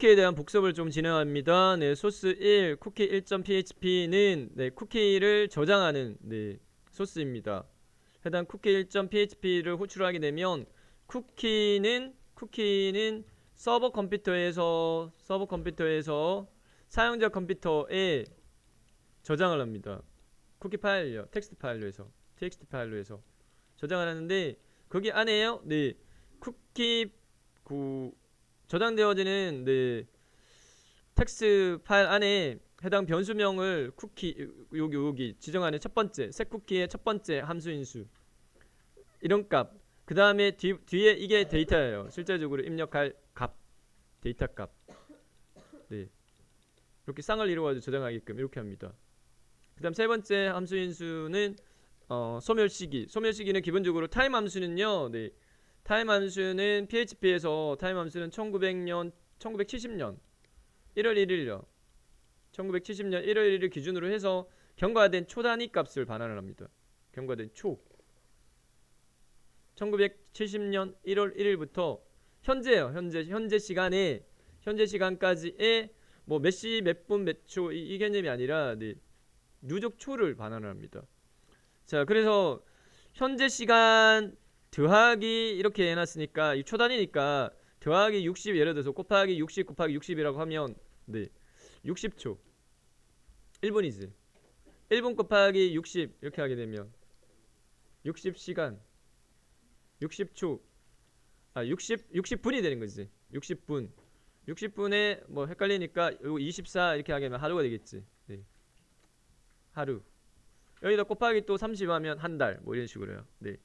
쿠키에 대한 복습을 좀 진행합니다. 네, 소스 1 쿠키 1.php는 네, 쿠키를 저장하는 네, 소스입니다. 해당 쿠키 1.php를 호출하게 되면 쿠키는 서버 컴퓨터에서 사용자 컴퓨터에 저장을 합니다. 쿠키 파일요, 텍스트 파일로 해서 저장을 하는데 거기 안에요. 네, 쿠키 저장되어지는 네, 텍스트 파일 안에 해당 변수명을 쿠키 여기 지정하는 첫 번째 set 쿠키의 첫 번째 함수인 수 이런 값, 그 다음에 뒤에 이게 데이터예요. 실제적으로 입력할 값, 데이터 값. 네, 이렇게 쌍을 이루어가지고 저장하게끔 이렇게 합니다. 그 다음 세 번째 함수인 수는 소멸시기는 기본적으로 타임 함수는요. 네, 타임 함수는 PHP에서 타임 함수는 1970년 1월 1일요. 1970년 1월 1일 기준으로 해서 경과된 초 단위 값을 반환을 합니다. 경과된 초. 1970년 1월 1일부터 현재요. 현재 시간까지의 뭐 몇 시, 몇 분, 몇 초 이 개념이 아니라 네, 누적 초를 반환을 합니다. 자, 그래서 현재 시간 더하기 이렇게 해놨으니까 이 초단위니까 더하기 60 예를 들어서 곱하기 60 곱하기 60이라고 하면 네, 60초 1분이지. 1분 곱하기 60 이렇게 하게 되면 60시간 60초 60분이 되는 거지. 60분에 뭐 헷갈리니까 24 이렇게 하게 되면 하루가 되겠지. 네. 하루. 여기다 곱하기 또 30 하면 한 달 뭐 이런 식으로요. 네.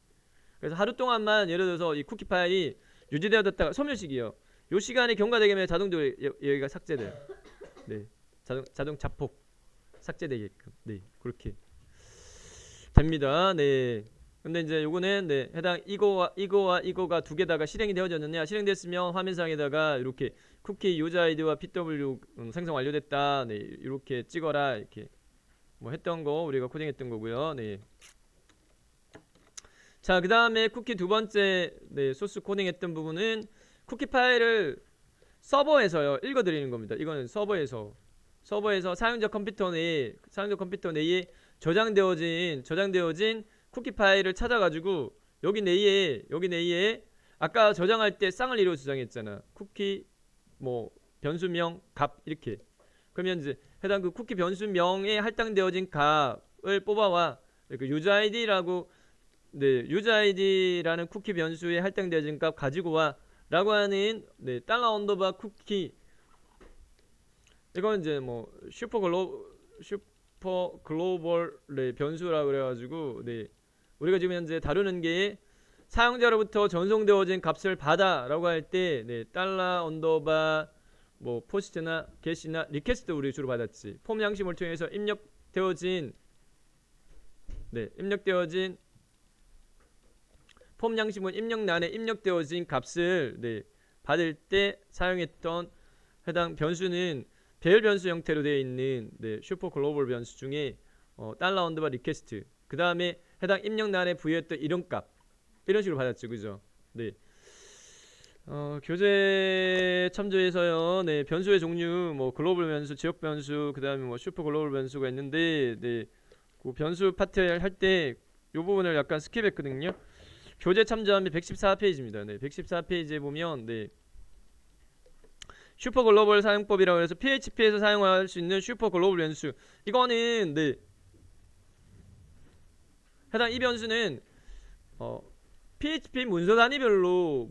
그래서 하루 동안만 예를 들어서 이 쿠키 파일이 유지되어졌다가 소멸식이요. 요 시간에 경과되게 되면 자동적으로 여기가 삭제돼요. 네. 자동 자폭 삭제되게끔. 네. 그렇게 됩니다. 네. 근데 이제 요거는 네, 해당 이거가 두 개다가 실행이 되어졌느냐, 실행됐으면 화면상에다가 이렇게 쿠키 유저 아이디와 pw 생성 완료됐다. 네. 이렇게 찍어라. 이렇게 뭐 했던 거 우리가 코딩했던 거고요. 네. 자, 그 다음에 쿠키 두 번째 네, 소스 코딩했던 부분은 쿠키 파일을 서버에서요 읽어드리는 겁니다. 이거는 서버에서 사용자 컴퓨터 내에 저장되어진 쿠키 파일을 찾아가지고 여기 내에 아까 저장할 때 쌍을 이루어 저장했잖아. 쿠키 뭐 변수명 값 이렇게. 그러면 이제 해당 그 쿠키 변수명에 할당되어진 값을 뽑아와 그 유저 아이디라고 네, 유저 아이디라는 쿠키 변수에 할당되어진 값 가지고 와라고 하는 네, $_ 쿠키. 이건 이제 뭐 슈퍼 글로벌 네, 변수라 그래가지고 네, 우리가 지금 현재 다루는 게 사용자로부터 전송되어진 값을 받아라고 할 때 네, $_ 뭐 포스트나 get이나 리퀘스트 우리 주로 받았지. 폼 양식을 통해서 입력되어진 폼 양식문 입력란에 입력되어진 값을 네, 받을 때 사용했던 해당 변수는 배열 변수 형태로 되어 있는 네, 슈퍼 글로벌 변수 중에 $_ 리퀘스트. 그 다음에 해당 입력란에 부여했던 이런 값 이런 식으로 받았죠, 그죠? 네. 교재 참조에서요. 네, 변수의 종류 뭐 글로벌 변수, 지역 변수, 그 다음에 뭐 슈퍼 글로벌 변수가 있는데 네, 그 변수 파트 할 때 이 부분을 약간 스킵했거든요. 교재 참조하면 114페이지입니다. 네, 114페이지에 보면 네, 슈퍼 글로벌 사용법이라고 해서 PHP에서 사용할 수 있는 슈퍼 글로벌 변수. 이거는 네, 해당 이 변수는 PHP 문서 단위별로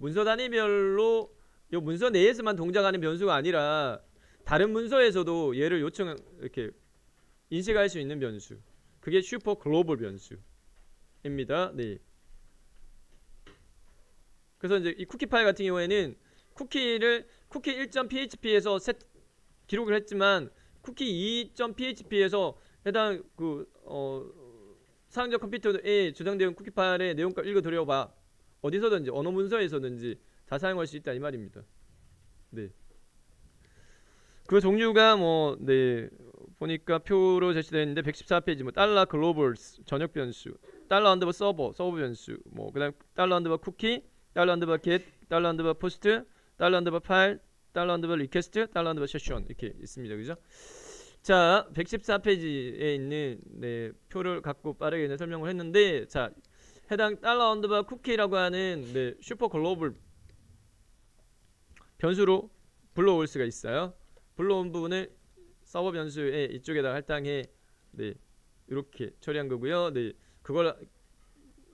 요 문서 내에서만 동작하는 변수가 아니라 다른 문서에서도 얘를 이렇게 인식할 수 있는 변수. 그게 슈퍼 글로벌 변수입니다. 네. 그래서 이제 이 쿠키 파일 같은 경우에는 쿠키 1.php에서 기록을 했지만 쿠키 2.php에서 해당 그 사용자 컴퓨터에 저장된 쿠키 파일의 내용값 읽어드려봐. 어디서든지 어느 문서에서든지 다 사용할 수 있다 이 말입니다. 네. 그 종류가 뭐 네, 보니까 표로 제시되어 있는데 114페이지 뭐 $global 전역 변수, $_ 서버 변수, 뭐 그다음 $_ 쿠키, $_ get, $_ post, $_ file, $리퀘스트 $세션 이렇게 있습니다. 그죠? 자, 114페이지에 있는 네, 표를 갖고 빠르게 이제 설명을 했는데, 자, 해당 $쿠키라고 하는 네, 슈퍼 글로벌 변수로 불러올 수가 있어요. 불러온 부분을 서버 변수에 이쪽에다 할당해 네, 이렇게 처리한 거고요. 네, 그걸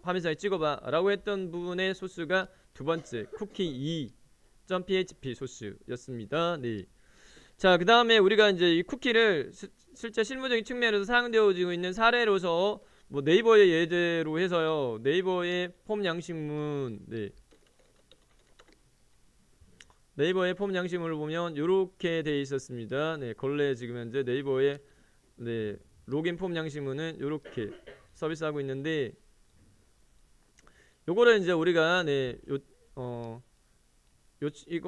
화면상에 찍어봐 라고 했던 부분의 소스가 두 번째 쿠키 2.php 소스였습니다. 네. 자, 그 다음에 우리가 이제 이 쿠키를 실제 실무적인 측면에서 사용되어지고 있는 사례로서 뭐 네이버의 예제로 해서요. 네이버의 폼 양식문, 네. 네이버의 폼 양식문을 보면 이렇게 돼 있었습니다. 네, 원래 지금 현재 네이버의 네, 로긴 폼 양식문은 이렇게 서비스하고 있는데, 요거를 이제 우리가 네,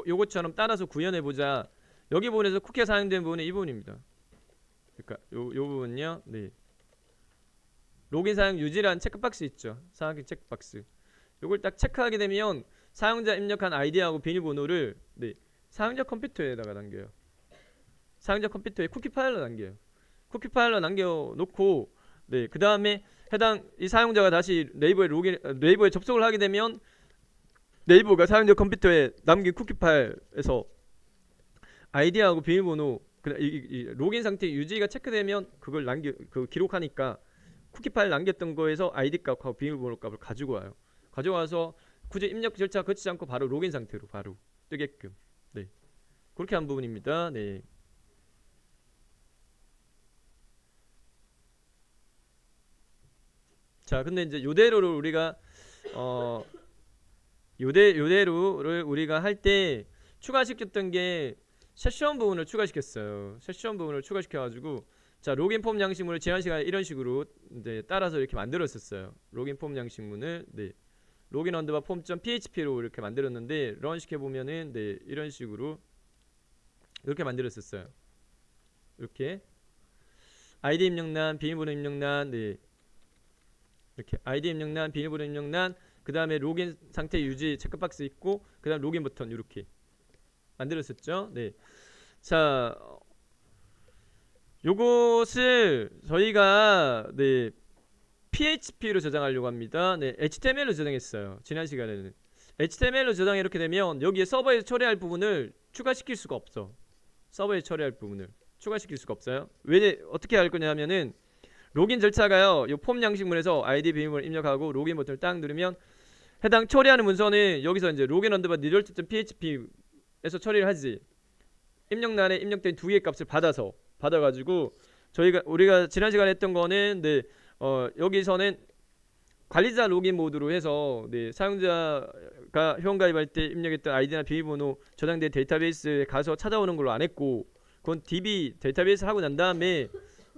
요것처럼 따라서 구현해 보자. 여기 부분에서 쿠키가 사용된 부분은 이 부분입니다. 그러니까 요 부분요. 네. 로긴 사용 유지라는 체크박스 있죠. 사용기 체크박스. 요걸 딱 체크하게 되면 사용자 입력한 아이디하고 비밀번호를 네, 사용자 컴퓨터에다가 남겨요. 사용자 컴퓨터에 쿠키 파일로 남겨요. 쿠키 파일로 남겨 놓고 네, 그 다음에 해당 이 사용자가 다시 네이버에 접속을 하게 되면 네이버가 사용자 컴퓨터에 남긴 쿠키 파일에서 아이디하고 비밀번호 이 로긴 상태 유지가 체크되면 그걸 기록하니까 쿠키 파일 남겼던 거에서 아이디 값하고 비밀번호 값을 가지고 와요. 가져와서 굳이 입력 절차 거치지 않고 바로 로긴 상태로 바로 뜨게끔 네, 그렇게 한 부분입니다. 네. 자, 근데 이제 요대로를 우리가 요대로를 우리가 할 때 추가시켰던 게 세션 부분을 추가시켰어요. 세션 부분을 추가시켜가지고 자, 로긴 폼 양식문을 지난 시간에 이런 식으로 이제 따라서 이렇게 만들었었어요. 로긴 폼 양식문을 네, 로긴 언더바 폼.php로 이렇게 만들었는데 런 시켜 보면은 네, 이런 식으로 이렇게 만들었었어요. 이렇게 아이디 입력란, 비밀번호 입력란, 네, 이렇게 아이디 입력란, 비밀번호 입력란, 그 다음에 로긴 상태 유지 체크박스 있고, 그 다음 로긴 버튼 이렇게 만들었었죠. 네. 자, 요것을 저희가 네, PHP로 저장하려고 합니다. 네, HTML로 저장했어요. 지난 시간에는 HTML로 저장해 이렇게 되면 여기에 서버에 처리할 부분을 추가시킬 수가 없어. 서버에 처리할 부분을 추가시킬 수가 없어요. 왜 어떻게 할 거냐면은 로긴 절차가요. 요 폼 양식문에서 아이디 비밀번호 입력하고 로긴 버튼을 딱 누르면 해당 처리하는 문서는 여기서 이제 로긴 언더바 result.php에서 처리를 하지. 입력란에 입력된 두 개의 값을 받아가지고 우리가 지난 시간에 했던 거는 네, 여기서는 관리자 로긴 모드로 해서 네, 사용자가 회원 가입할 때 입력했던 아이디나 비밀번호 저장된 데이터베이스에 가서 찾아오는 걸로 안 했고, 그건 DB 데이터베이스 하고 난 다음에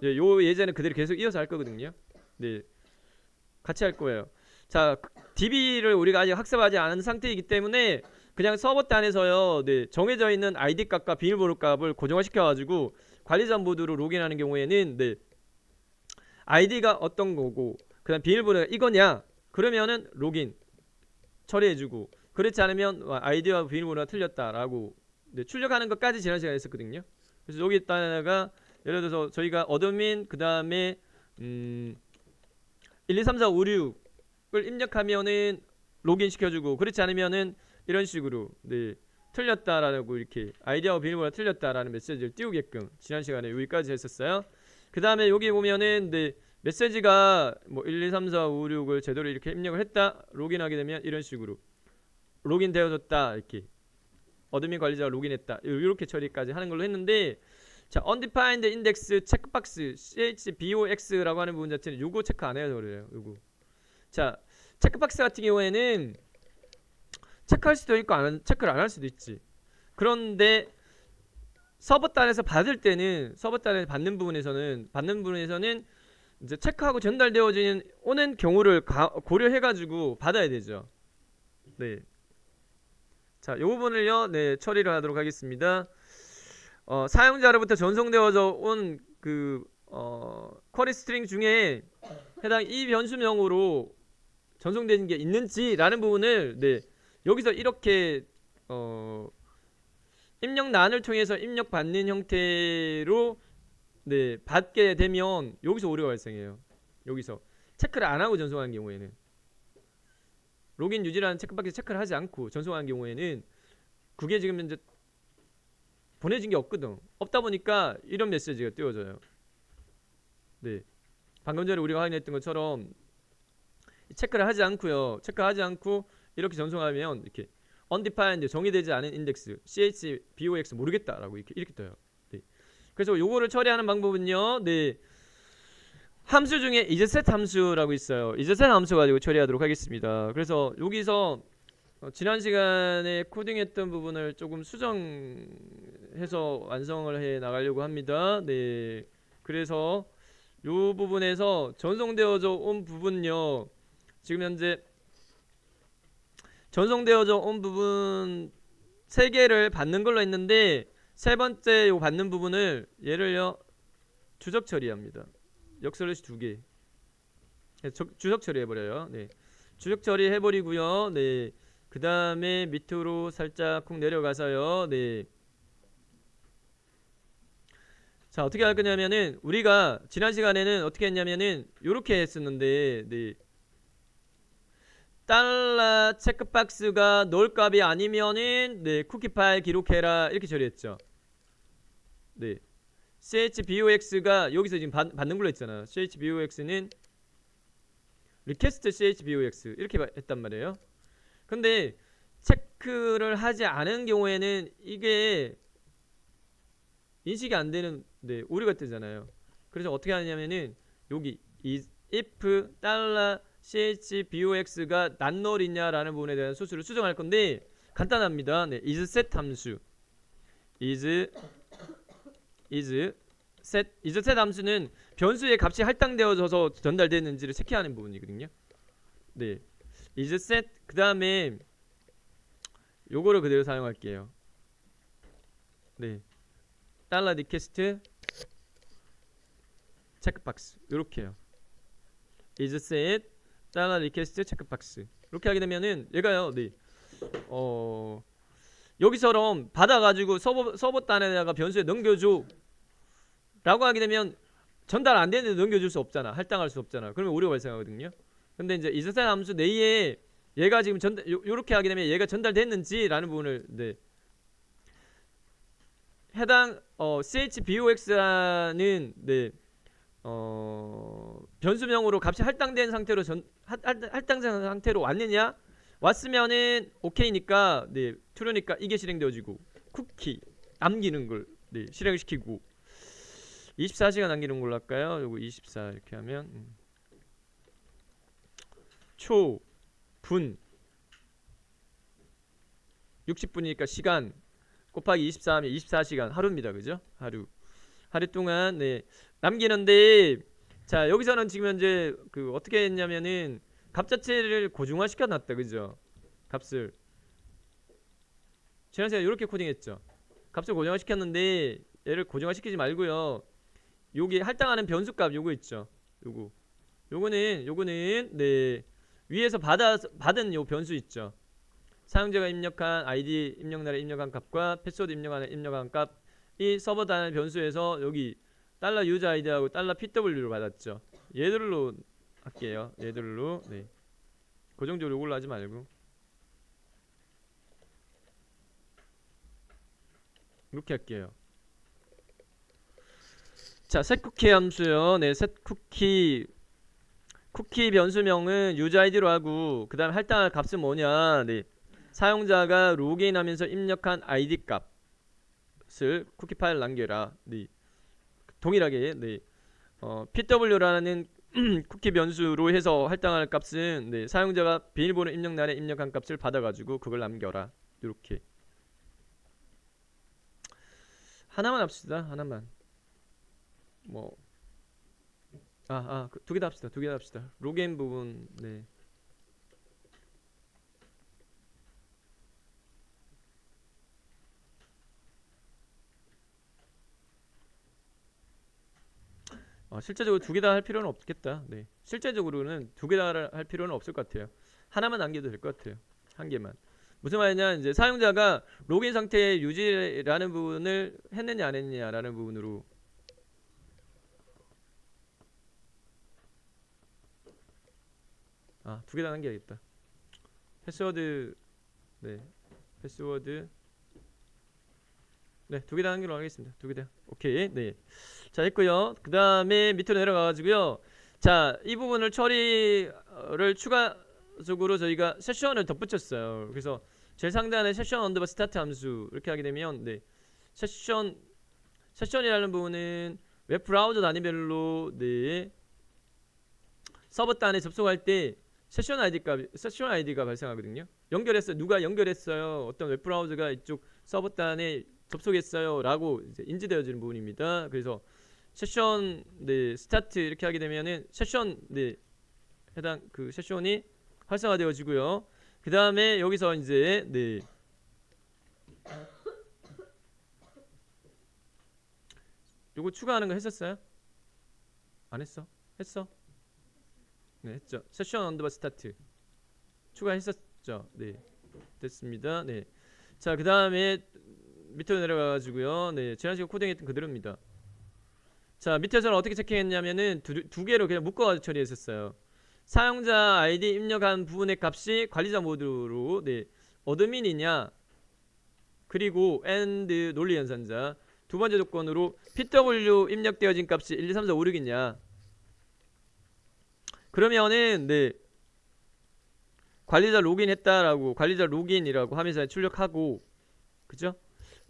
네, 요 예제는 그대로 계속 이어서 할 거거든요. 네, 같이 할 거예요. 자, DB를 우리가 아직 학습하지 않은 상태이기 때문에 그냥 서버 단에서요, 네, 정해져 있는 아이디 값과 비밀번호 값을 고정화시켜가지고 관리자 모드로 로그인하는 경우에는 네, 아이디가 어떤 거고 그다음 비밀번호가 이거냐 그러면은 로긴 처리해주고, 그렇지 않으면 아이디와 비밀번호가 틀렸다라고 네, 출력하는 것까지 지난 시간에 했었거든요. 그래서 여기다가 예를 들어서 저희가 어드민 그 다음에 1, 2, 3, 4, 5, 6을 입력하면은 로그인 시켜주고, 그렇지 않으면은 이런 식으로 네, 틀렸다라고 이렇게 아이디하고 비밀번호가 틀렸다라는 메시지를 띄우게끔 지난 시간에 여기까지 했었어요. 그 다음에 여기 보면은 네, 메시지가 뭐 1, 2, 3, 4, 5, 6을 제대로 이렇게 입력을 했다, 로그인하게 되면 이런 식으로 로그인 되어졌다, 이렇게 어드민 관리자가 로그인했다, 이렇게 처리까지 하는 걸로 했는데, 자, undefined index 체크박스 chbox라고 하는 부분 자체는 요거 체크 안 해서 그래요. 요거. 자, 체크박스 같은 경우에는 체크할 수도 있고 체크를 안 할 수도 있지. 그런데 서버 단에서 받을 때는 서버 단에서 받는 부분에서는 이제 체크하고 전달되어지는 오는 경우를 고려해가지고 받아야 되죠. 네. 자, 요 부분을요, 네, 처리를 하도록 하겠습니다. 사용자로부터 전송되어져 온 쿼리 스트링 중에 해당 이 변수명으로 전송되는 게 있는지라는 부분을 네, 여기서 이렇게 입력란을 통해서 입력받는 형태로 네, 받게 되면 여기서 오류가 발생해요. 여기서 체크를 안 하고 전송하는 경우에는, 로그인 유지라는 체크박스 체크를 하지 않고 전송하는 경우에는 그게 지금 이제 보내진 게 없거든. 없다 보니까 이런 메시지가 띄워져요. 네, 방금 전에 우리가 확인했던 것처럼 체크를 하지 않고요. 체크하지 않고 이렇게 전송하면 이렇게 undefined 정의되지 않은 인덱스 chbox 모르겠다라고 이렇게 떠요. 네. 그래서 요거를 처리하는 방법은요. 네. 함수 중에 isset 함수라고 있어요. isset 함수 가지고 처리하도록 하겠습니다. 그래서 여기서 지난 시간에 코딩했던 부분을 조금 수정해서 완성을 해 나가려고 합니다. 네. 그래서 요 부분에서 전송되어져 온 부분요. 지금 현재 전송되어져 온 부분 3개를 받는 걸로 했는데, 세 번째 요 받는 부분을 얘를요 주석 처리합니다. 역슬래시 2개 주석 처리해버려요. 네. 주석 처리해버리고요. 네. 그 다음에 밑으로 살짝 쿵 내려가서요. 네. 자, 어떻게 할 거냐면은, 우리가 지난 시간에는 어떻게 했냐면은 요렇게 했었는데, 네. 달러 체크박스가 넣을 값이 아니면은 네, 쿠키 파일 기록해라 이렇게 처리했죠. 네. chbox가 여기서 지금 받는 걸로 했잖아. chbox는 request chbox 이렇게 했단 말이에요. 근데 체크를 하지 않은 경우에는 이게 인식이 안 되는 네, 오류가 뜨잖아요. 그래서 어떻게 하냐면은 여기 if 달러 chbox가 난널이냐라는 부분에 대한 소수를 수정할 건데 간단합니다. 네, isset 함수 isset 함수는 변수의 값이 할당되어져서 전달되는지를 체크하는 부분이거든요. 네, isset 그 다음에 요거를 그대로 사용할게요. 네, 달러 리퀘스트 체크박스 요렇게요. isset 달러 리퀘스트 체크박스 이렇게 하게 되면은 얘가요. 네, 여기처럼 받아가지고 서버 단에다가 변수에 넘겨줘 라고 하게 되면 전달 안 되는데 넘겨줄 수 없잖아. 할당할 수 없잖아. 그러면 오류가 발생하거든요. 근데 이제 isset 함수 내에 얘가 지금 요렇게 하게 되면 얘가 전달됐는지 라는 부분을 네, 해당 chbox라는 네, 변수명으로 값이 할당된 상태로 할당된 상태로 왔느냐? 왔으면은 오케이니까 네, true니까 이게 실행되어지고 쿠키 남기는 걸 네, 실행시키고 24시간 남기는 걸로 할까요? 요거 24 이렇게 하면 초, 분 60분이니까 시간 곱하기 24 하면 24시간 하루입니다. 그죠? 하루 동안 네, 남기는데, 자 여기서는 지금 현재 그 어떻게 했냐면은 값 자체를 고정화 시켜놨다. 그죠? 값을 지난 시간에 이렇게 코딩했죠. 값을 고정화 시켰는데 얘를 고정화 시키지 말고요. 여기 할당하는 변수값 요거 있죠. 요거는 네, 위에서 받은 요 변수 있죠. 사용자가 입력한 아이디 입력날에 입력한 값과 패스워드 입력한 값이 서버 단위 변수에서 여기 달러 유저 아이디하고 달러 pw로 받았죠. 얘들로 할게요. 얘들로 네, 고정적으로 요걸로 하지 말고 이렇게 할게요. 자, setCookie 함수요. 네, setCookie 변수명은 유저 아이디로 하고 그 다음에 할당할 값은 뭐냐? 네, 사용자가 로그인하면서 입력한 아이디 값을 쿠키 파일 남겨라. 네, 동일하게 네, pw라는 쿠키 변수로 해서 할당할 값은 네, 사용자가 비밀번호 입력란에 입력한 값을 받아가지고 그걸 남겨라. 이렇게 하나만 합시다. 하나만. 뭐 두 개 다 합시다. 로그인 부분 네. 실제적으로 두 개 다 할 필요는 없겠다. 네. 실제적으로는 두 개 다 할 필요는 없을 것 같아요. 하나만 남겨도 될 것 같아요. 한 개만. 무슨 말이냐, 이제 사용자가 로그인 상태의 유지라는 부분을 했느냐 안 했느냐라는 부분으로. 아, 두 개 다 남겨야겠다. 패스워드, 네, 패스워드, 네, 두 개 다 남기로 하겠습니다. 두 개 다. 오케이, 네. 자, 했고요. 그 다음에 밑으로 내려가가지고요. 자, 이 부분을 처리를 추가적으로 저희가 세션을 덧붙였어요. 그래서 제일 상단에 세션 언더바 스타트 함수 이렇게 하게 되면, 네, 세션이라는 부분은 웹 브라우저 단위별로, 네, 서버 단에 접속할 때 세션 아이디가 발생하거든요. 누가 연결했어요. 어떤 웹 브라우저가 이쪽 서버 단에 접속했어요 라고 이제 인지되어지는 부분입니다. 그래서 세션, 네, 스타트 이렇게 하게 되면은 세션, 네, 해당 그 세션이 활성화되어지고요. 그 다음에 여기서 이제, 네, 요거 추가하는 거 했었어요? 안 했어? 했어? 네, 했죠. 세션 언더바 스타트 추가했었죠. 네, 됐습니다. 네, 자, 그 다음에 밑으로 내려가가지고요. 네, 지난 시간 코딩했던 그대로입니다. 자, 밑에서는 어떻게 체킹했냐면은 두 개로 그냥 묶어가지고 처리했었어요. 사용자 아이디 입력한 부분의 값이 관리자 모드로, 네, 어드민이냐, 그리고 and 논리 연산자. 두 번째 조건으로 pw 입력되어진 값이 1, 2, 3, 4, 5, 6이냐. 그러면은, 네, 관리자 로그인했다라고, 관리자 로그인이라고 하면서 출력하고, 그죠?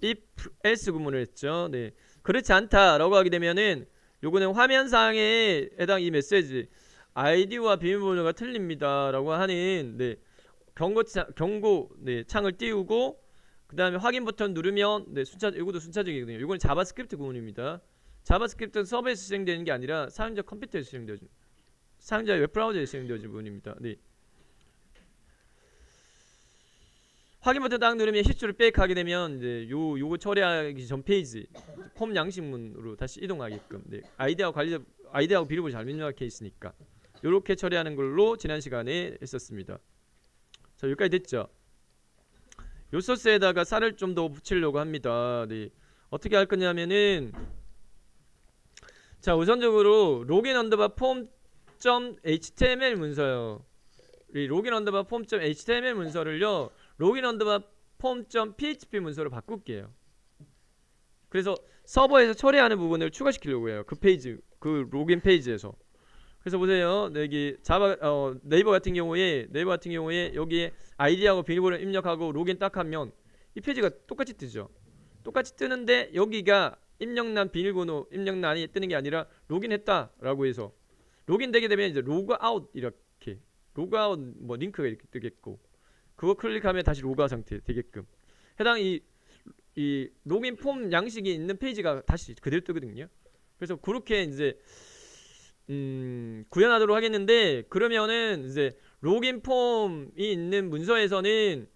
if else 구문을 했죠. 네, 그렇지 않다라고 하게 되면은 요거는 화면상에 해당 이 메시지 아이디와 비밀번호가 틀립니다라고 하는, 네, 경고, 네, 창을 띄우고 그 다음에 확인 버튼 누르면, 네, 이것도 순차적이거든요. 이건 자바스크립트 구문입니다. 자바스크립트는 서버에서 실행되는 게 아니라 사용자 컴퓨터에서 실행되어지는, 사용자 웹브라우저에서 실행되어지는 부분입니다. 네. 확인 버튼 딱 누르면 히스토리 백 하게 되면 이제 요거 처리하기 전 페이지 폼 양식문으로 다시 이동하게끔, 네, 아이디하고 비밀번호 잘 입력해 있으니까 요렇게 처리하는 걸로 지난 시간에 했었습니다. 자, 여기까지 됐죠? 요 소스에다가 쌀을 좀 더 붙이려고 합니다. 네, 어떻게 할 거냐면은, 자, 우선적으로 로그인 언더바 폼.html 문서요. 이 로그인 언더바 폼.html 문서를요, 로그인 언더바 폼.php 문서로 바꿀게요. 그래서 서버에서 처리하는 부분을 추가시키려고 해요. 그 페이지, 그 로그인 페이지에서. 그래서 보세요. 여기 네이버 같은 경우에 여기에 아이디하고 비밀번호 입력하고 로그인 딱 하면 이 페이지가 똑같이 뜨죠. 똑같이 뜨는데 여기가 입력란 비밀번호 입력란이 뜨는 게 아니라 로그인했다라고 해서 로그인되게 되면 이제 로그아웃, 이렇게 로그아웃 뭐 링크가 이렇게 뜨겠고, 그거 클릭하면 다시 로그아웃 상태 되게끔 해당 이 로그인 폼 양식이 있는 페이지가 다시 그대로 뜨거든요. 그래서 그렇게 이제 구현하도록 하겠는데, 그러면은 이제 로그인 폼이 있는 문서에서는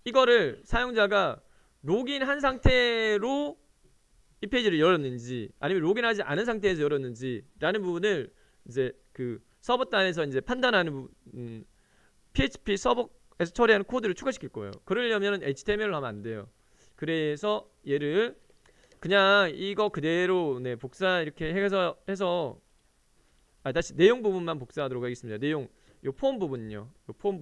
이거를 사용자가 로그인한 상태로 이 페이지를 열었는지 아니면 로그인하지 않은 상태에서 열었는지 라는 부분을 이제 그 서버 단에서 이제 판단하는 PHP 서버에서 처리하는 코드를 추가시킬 거예요. 그러려면 HTML로 하면 안 돼요. 그래서 얘를 그냥 이거 그대로, 네, 복사 이렇게 해서 다시 내용 부분만 복사하도록 하겠습니다. 내용, 요 폼 부분요. 요 폼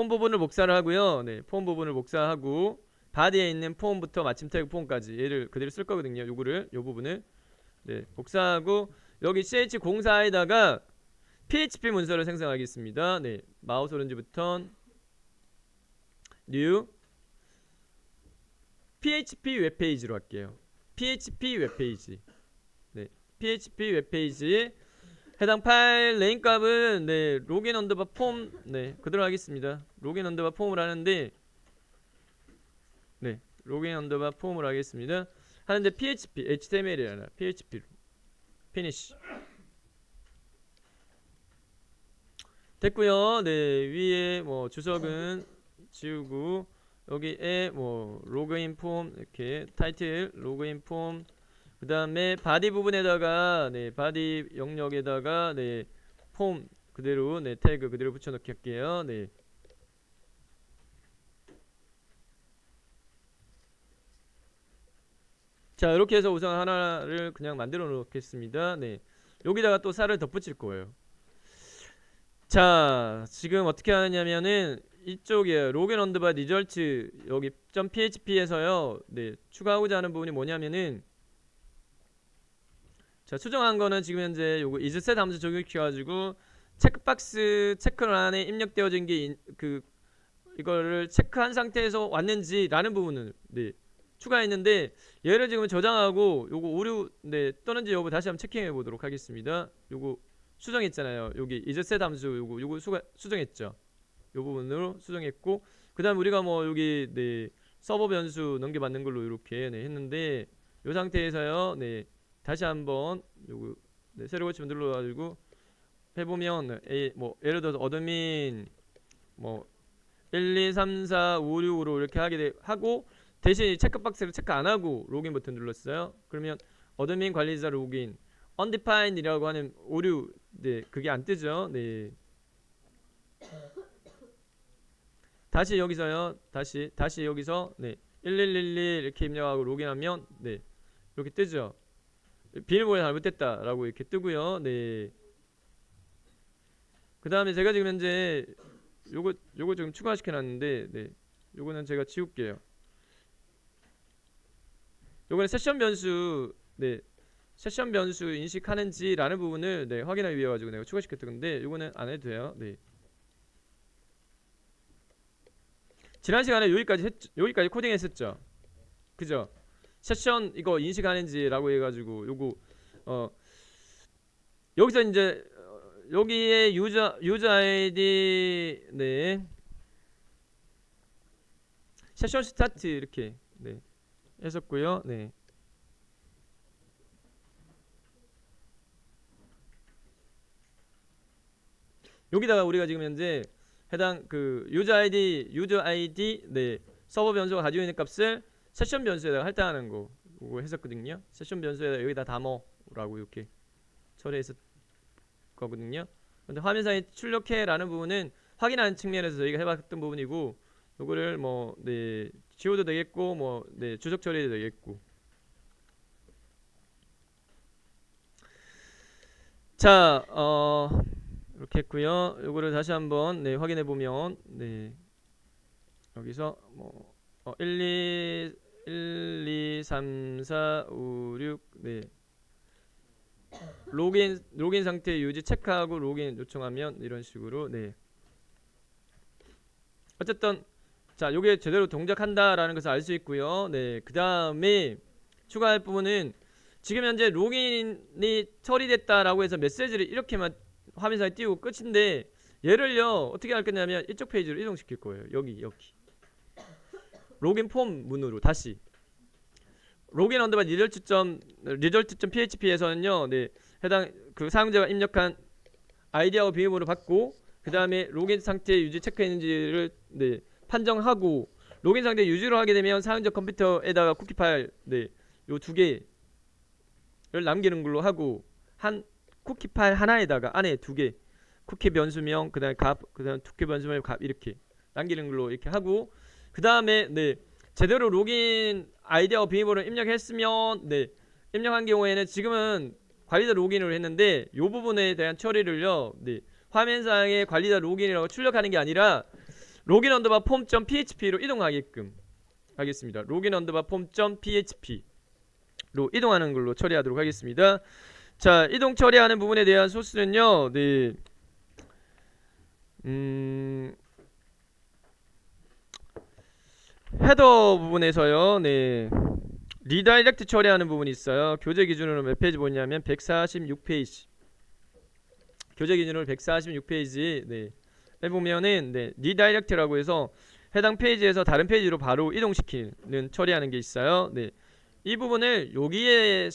부분을 복사를 하고요. 네, 폼 부분을 복사하고 바디에 있는 폼부터 마침 태그 폼까지 얘를 그대로 쓸 거거든요. 요 부분을, 네, 복사하고 여기 ch04에다가 php 문서를 생성하겠습니다. 네, 마우스 오른쪽 버튼 new php 웹페이지로 할게요. php 웹페이지. 네, php 웹페이지 해당 파일 네임 값은, 네, 로그인 언더바 폼, 네, 그대로 하겠습니다. 로그인 언더바 폼을 하는데, 네, 로그인 언더바 폼을 하겠습니다. 하는데 php, html이 아니라 php로 피니시 됐고요. 네, 위에 뭐 주석은 지우고 여기에 뭐 로그인 폼 이렇게 타이틀 로그인 폼, 그 다음에 바디 부분에다가, 네, 바디 영역에다가, 네, 폼 그대로, 네, 태그 그대로 붙여넣기 할게요. 네, 자, 이렇게 해서 우선 하나를 그냥 만들어 놓겠습니다. 네. 여기다가 또 쌀을 덧붙일 거예요. 자, 지금 어떻게 하느냐면은 이쪽에 로그인 언더바 리절트 여기 .php에서요. 네, 추가하고자 하는 부분이 뭐냐면은 자, 수정한 거는 지금 현재 요거 isset 함수 적용시켜 가지고 체크박스 체크란에 입력되어진 게 이거를 체크한 상태에서 왔는지라는 부분을 네, 추가했는데 얘를 지금 저장하고 요거 오류 네, 떠는지 여부 다시 한번 체킹해 보도록 하겠습니다. 요거 수정했잖아요. 여기 isset 함수 요거 수정했죠. 요 부분으로 수정했고 그다음 우리가 뭐 여기 네, 서버 변수 넘겨받는 걸로 이렇게 네, 했는데 요 상태에서요. 네. 다시 한번 요거 네, 새로 고치면 눌러가지고 해보면 뭐 예를 들어서 어드민 뭐 1, 2, 3, 4, 5, 6으로 이렇게 하고 대신 체크박스를 체크 안 하고 로그인 버튼 눌렀어요. 그러면 어드민 관리자 로그인 undefined이라고 하는 오류 네 그게 안 뜨죠. 네. 다시 여기서요. 다시 여기서 네 1111 이렇게 입력하고 로그인하면 네 이렇게 뜨죠. 비밀번호 잘못됐다라고 이렇게 뜨고요. 네. 그 다음에 제가 지금 현재 요거 지금 추가시켜놨는데 네. 요거는 제가 지울게요. 요거는 세션 변수 네. 세션 변수 인식하는지라는 부분을 네, 확인하기 위해 가지고 내가 추가시켰던 건데 요거는 안 해도 돼요. 네. 지난 시간에 여기까지 코딩했었죠. 그죠? 세션 이거 인식하는지라고 해가지고 요거 여기서 이제 여기에 유저 아이디 네 세션 스타트 이렇게 네 했었고요. 네. 여기다가 우리가 지금 현재 해당 유저 아이디 네 서버 변수가 가지고 있는 값을 세션 변수에다가 할당하는 거 그거 했었거든요. 세션 변수에다 여기다 담어라고 이렇게 처리했었 거거든요. 근데 화면상에 출력해라는 부분은 확인하는 측면에서 저희가 해봤던 부분이고, 요거를 뭐 네 지워도 되겠고, 뭐 네 주석 처리도 되겠고. 자, 이렇게 했고요. 요거를 다시 한번 네 확인해 보면 네 여기서 뭐 1, 2, 3, 4, 5, 6 네 로그인 상태 유지 체크하고 로그인 요청하면 이런 식으로 네 어쨌든 자 요게 제대로 동작한다라는 것을 알 수 있고요. 네 그 다음에 추가할 부분은 지금 현재 로그인이 처리됐다라고 해서 메시지를 이렇게만 화면상에 띄우고 끝인데 얘를요 어떻게 할 거냐면 이쪽 페이지로 이동시킬 거예요. 여기 로그인 폼 문으로 다시 로그인 언더바 리절트.php에서는요 네 해당 사용자가 입력한 아이디하고 비밀번호를 받고 그 다음에 로그인 상태 유지 체크했는지를 네 판정하고 로그인 상태 유지로 하게 되면 사용자 컴퓨터에다가 쿠키 파일 네 요 두 개를 남기는 걸로 하고 한 쿠키 파일 하나에다가 안에 두 개 쿠키 변수명 그다음에 값 그다음 쿠키 변수명 값 이렇게 남기는 걸로 이렇게 하고 그 다음에 네 제대로 로그인 아이디하고 비밀번호를 입력했으면 네 입력한 경우에는 지금은 관리자 로그인을 했는데 요 부분에 대한 처리를요 네 화면상에 관리자 로그인이라고 출력하는 게 아니라 로그인 언더바 폼.php로 이동하게끔 하겠습니다. 로그인 언더바 폼.php로 이동하는 걸로 처리하도록 하겠습니다. 자 이동 처리하는 부분에 대한 소스는요 네 헤더 부분에서요 네 리다이렉트 처리하는 부분이 있어요. 교재 기준으로 몇 페이지 보냐면 146페이지 교재 기준으로 146페이지 네 해보면은 네 리다이렉트라고 해서 해당 페이지에서 다른 페이지로 바로 이동시키는 처리하는 게 있어요. 네 이 부분을 여기에서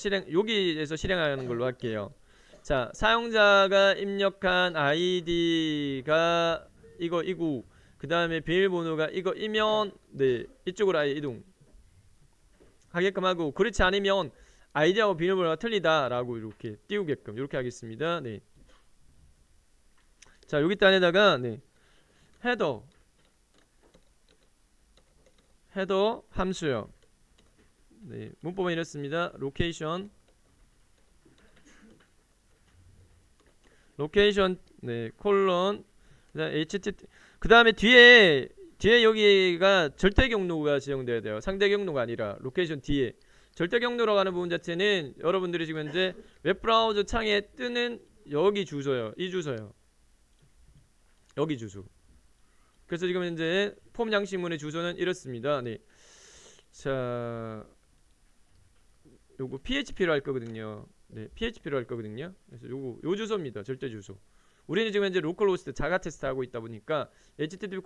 실행하는 걸로 할게요. 자 사용자가 입력한 아이디가 이거이고 그 다음에 비밀번호가 이거이면 네 이쪽으로 아예 이동 하게끔 하고 그렇지 않으면 아이디하고 비밀번호가 틀리다라고 이렇게 띄우게끔 이렇게 하겠습니다. 네. 자 여기 단에다가 네 헤더 함수요. 네, 문법은 이렇습니다. 로케이션 네, 콜론 그다음 HTTP 그다음에 뒤에 여기가 절대 경로가 지정돼야 돼요. 상대 경로가 아니라 로케이션 뒤에 절대 경로라고 하는 부분 자체는 여러분들이 지금 현재 웹브라우저 창에 뜨는 여기 주소요. 이 주소요. 여기 주소. 그래서 지금 현재 폼 양식문의 주소는 이렇습니다. 네. 자, 요거 PHP로 할 거거든요. 네, PHP로 할 거거든요. 그래서 요 주소입니다. 절대 주소. 우리는 지금 현재 로컬호스트 자가 테스트 하고 있다 보니까 http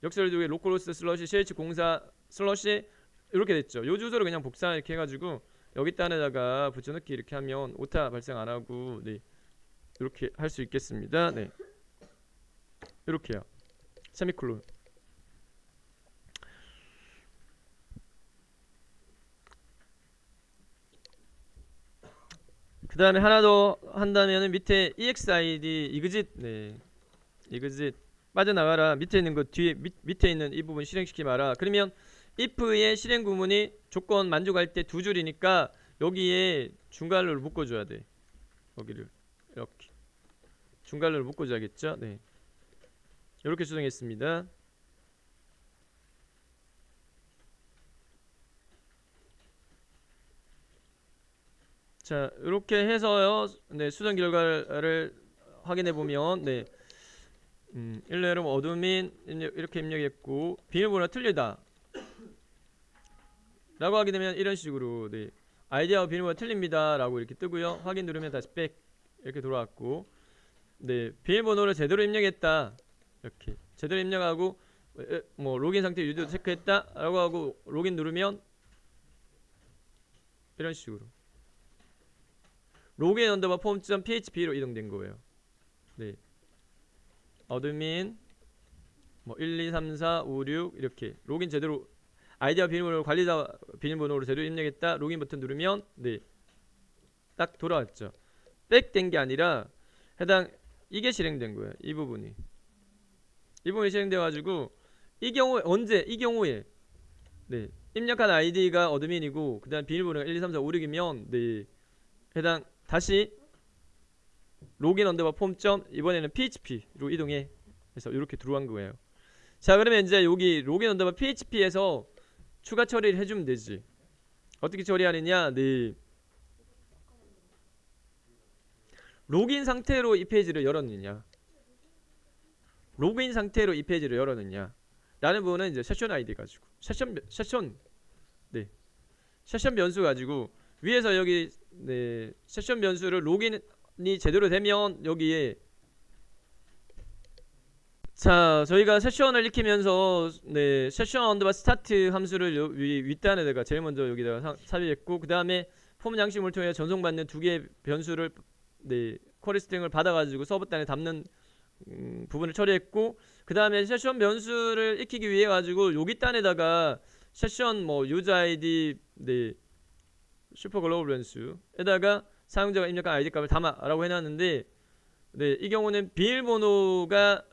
역설을 두개 로컬호스트 /ch04 이렇게 됐죠. 요 주소를 그냥 복사 이렇게 해가지고 여기다가 붙여넣기 이렇게 하면 오타 발생 안 하고 네, 이렇게 할 수 있겠습니다. 네, 이렇게요. 세미콜론. 그 다음에 하나 더 한다면은 밑에 exid exit 네 exit 빠져나가라 밑에 있는 거 뒤에 밑에 있는 이 부분 실행시키지 마라. 그러면 if의 실행 구문이 조건 만족할 때 두 줄이니까 여기에 중괄호를 묶어줘야 돼. 여기를 이렇게 중괄호를 묶어줘야겠죠. 네, 이렇게 수정했습니다. 자, 이렇게 해서요. 네, 수정 결과를 확인해 보면 네, 일례로 어드민 이렇게 입력했고 비밀번호가 틀리다 라고 하게 되면 이런 식으로 네, 아이디하고 비밀번호가 틀립니다 라고 이렇게 뜨고요. 확인 누르면 다시 백 이렇게 돌아왔고 네, 비밀번호를 제대로 입력했다 이렇게 제대로 입력하고 뭐 로그인 상태 유저 체크했다 라고 하고 로그인 누르면 이런 식으로 로그인 언더바 폼.php로 이동된 거예요. 네, 어드민 뭐 1, 2, 3, 4, 5, 6 이렇게 로그인 제대로 아이디와 비밀번호를 관리자 비밀번호로 제대로 입력했다. 로그인 버튼 누르면 네, 딱 돌아왔죠. 백된 게 아니라 해당 이게 실행된 거예요. 이 부분이 실행돼 가지고 이 경우에 언제 이 경우에 네, 입력한 아이디가 어드민이고 그다음 비밀번호가 1, 2, 3, 4, 5, 6이면 네, 해당 다시 로그인 언더바 폼. 이번에는 php로 이동해 그래서 이렇게 들어간 거예요. 자, 그러면 이제 여기 로그인 언더바 php에서 추가 처리를 해주면 되지. 어떻게 처리하느냐? 네, 로그인 상태로 이 페이지를 열었느냐, 로그인 상태로 이 페이지를 열었느냐 라는 부분은 이제 세션 아이디 가지고 세션 변수 가지고 위에서 여기 네, 세션 변수를 로그인이 제대로 되면 여기에 자, 저희가 세션을 익히면서 네, 세션 언더바 스타트 함수를 윗단에다가 제일 먼저 여기다가 삽입했고 그 다음에 폼 양식을 통해 전송받는 두 개의 변수를 네, 쿼리 스트링을 받아가지고 서버단에 담는 부분을 처리했고 그 다음에 세션 변수를 익히기 위해 가지고 여기 단에다가 세션 뭐 유저 아이디 네, 슈퍼 글로벌 변수에다가 사용자가 입력한 아이디 값을 담아라고 해놨는데 네, 이 경우는 비밀번호가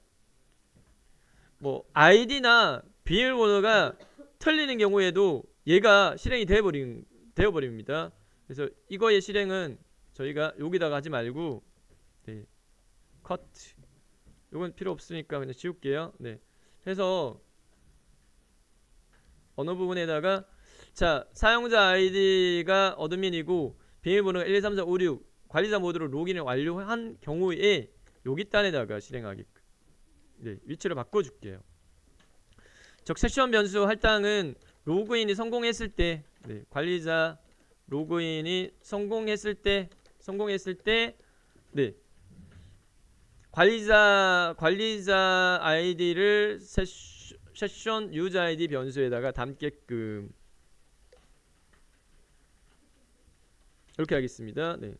뭐 아이디나 비밀번호가 틀리는 경우에도 얘가 실행이 되어버립니다. 그래서 이거의 실행은 저희가 여기다가 하지 말고 네, 커트 이건 필요 없으니까 그냥 지울게요. 네, 해서 어느 부분에다가 자, 사용자 아이디가 어드민이고 비밀번호가 1, 2, 3, 4, 5, 6 관리자 모드로 로그인을 완료한 경우에 여기 단에다가 실행하게끔 네, 위치를 바꿔줄게요. 즉 세션 변수 할당은 로그인이 성공했을 때 네, 관리자 로그인이 성공했을 때 네, 관리자 아이디를 세션 유저 아이디 변수에다가 담게끔 이렇게 하겠습니다. 네.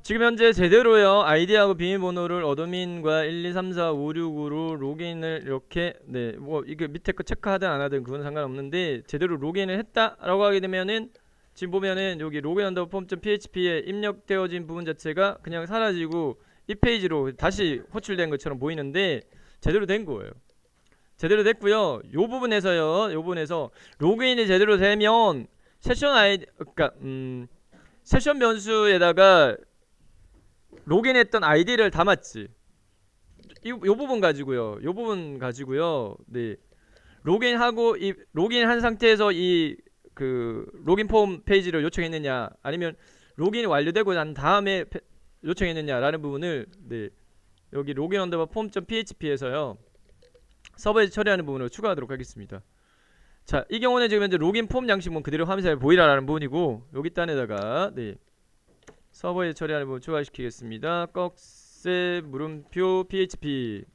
지금 현재 제대로요 아이디하고 비밀번호를 어드민과 1, 2, 3, 4, 5, 6으로 로그인을 이렇게 네, 뭐 이게 밑에 거 체크하든 안 하든 그건 상관없는데 제대로 로그인을 했다라고 하게 되면은 지금 보면은 여기 로그인 언더바 폼.php에 입력되어진 부분 자체가 그냥 사라지고 이 페이지로 다시 호출된 것처럼 보이는데 제대로 된 거예요. 제대로 됐고요. 요 부분에서요. 요 부분에서 로그인이 제대로 되면 세션 아이디 그러니까 세션 변수에다가 로그인했던 아이디를 담았지. 요 부분 가지고요. 요 부분 가지고요. 네. 로그인하고 이 로그인한 상태에서 이 그 로그인 폼 페이지를 요청했느냐 아니면 로그인이 완료되고 난 다음에 요청했느냐라는 부분을 네. 여기 로그인 언더바 폼.php에서요. 서버에 처리하는 부분을 추가하도록 하겠습니다. 자, 이 경우는 지금 현재 로그인 폼 양식문 그대로 화면상에 보이라는 부분이고 여기 단에다가 네. 서버에 처리하는 부분 추가시키겠습니다. 꺽쇠 물음표 php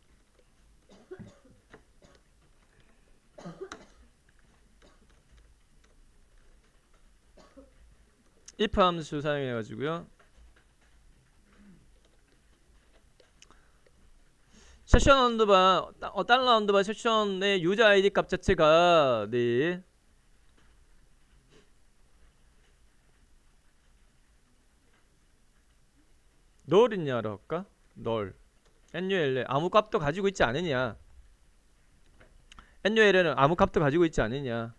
if 함수 사용해 가지고요. 세션 언더바 달러 언더바 세션의 유저 아이디 값 자체가 네. 널이냐로 할까? 널 NULL 아무 값도 가지고 있지 않으냐. NULL은 아무 값도 가지고 있지 않으냐.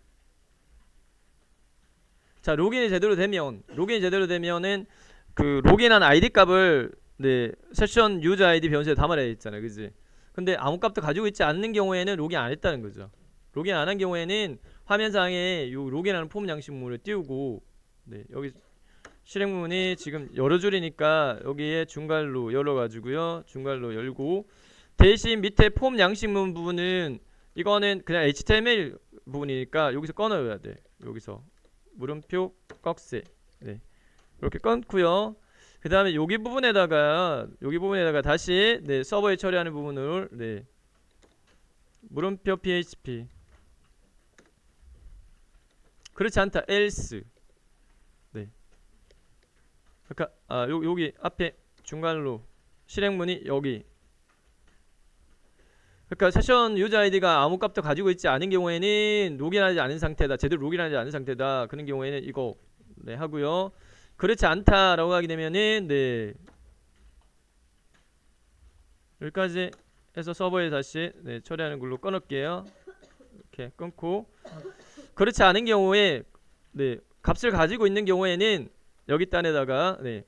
자, 로그인이 제대로 되면은 그 로그인한 아이디 값을 네, 세션 유저 아이디 변수에 담아야 했잖아요. 그지? 근데 아무 값도 가지고 있지 않는 경우에는 로그인 안 했다는 거죠. 로그인 안 한 경우에는 화면상에 요 로그인하는 폼 양식문을 띄우고 네, 여기 실행문이 지금 여러 줄이니까 여기에 중괄로 열어가지고요. 중괄로 열고 대신 밑에 폼 양식문 부분은 이거는 그냥 HTML 부분이니까 여기서 꺼넣어야 돼. 여기서 물음표 꺽쇠 네. 이렇게 끊고요. 그 다음에 여기 부분에다가 다시 네, 서버에 처리하는 부분을 네. 물음표 php 그렇지 않다 else 네. 그러니까 여기 앞에 중괄로 실행문이 여기 그러니까 세션 유저 아이디가 아무 값도 가지고 있지 않은 경우에는 로그인하지 않은 상태다. 제대로 로그인하지 않은 상태다. 그런 경우에는 이거 네, 하고요. 그렇지 않다라고 하게 되면은 네. 여기까지 해서 서버에 다시 네, 처리하는 걸로 끊을게요. 이렇게 끊고 그렇지 않은 경우에 네, 값을 가지고 있는 경우에는 여기 단에다가 네.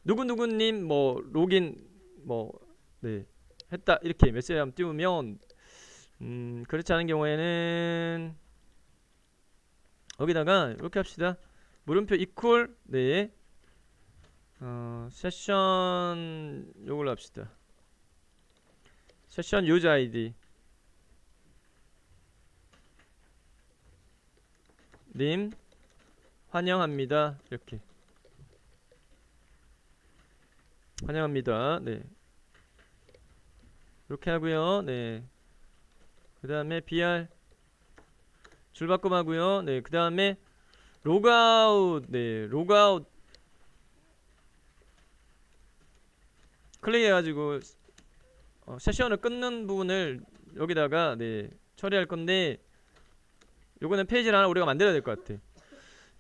누구누구님 뭐 로그인 뭐 네. 했다 이렇게 메시지 한번 띄우면 그렇지 않은 경우에는 여기다가 이렇게 합시다. 물음표 이퀄 네 세션 요걸로 합시다. 세션 유저 아이디 님 환영합니다. 이렇게 환영합니다. 네. 이렇게 하고요. 네. 그 다음에 BR 줄바꿈 하고요. 네. 그 다음에 로그아웃 네. 로그아웃 클릭해가지고 세션을 끊는 부분을 여기다가 네. 처리할 건데 요거는 페이지를 하나 우리가 만들어야 될 것 같아.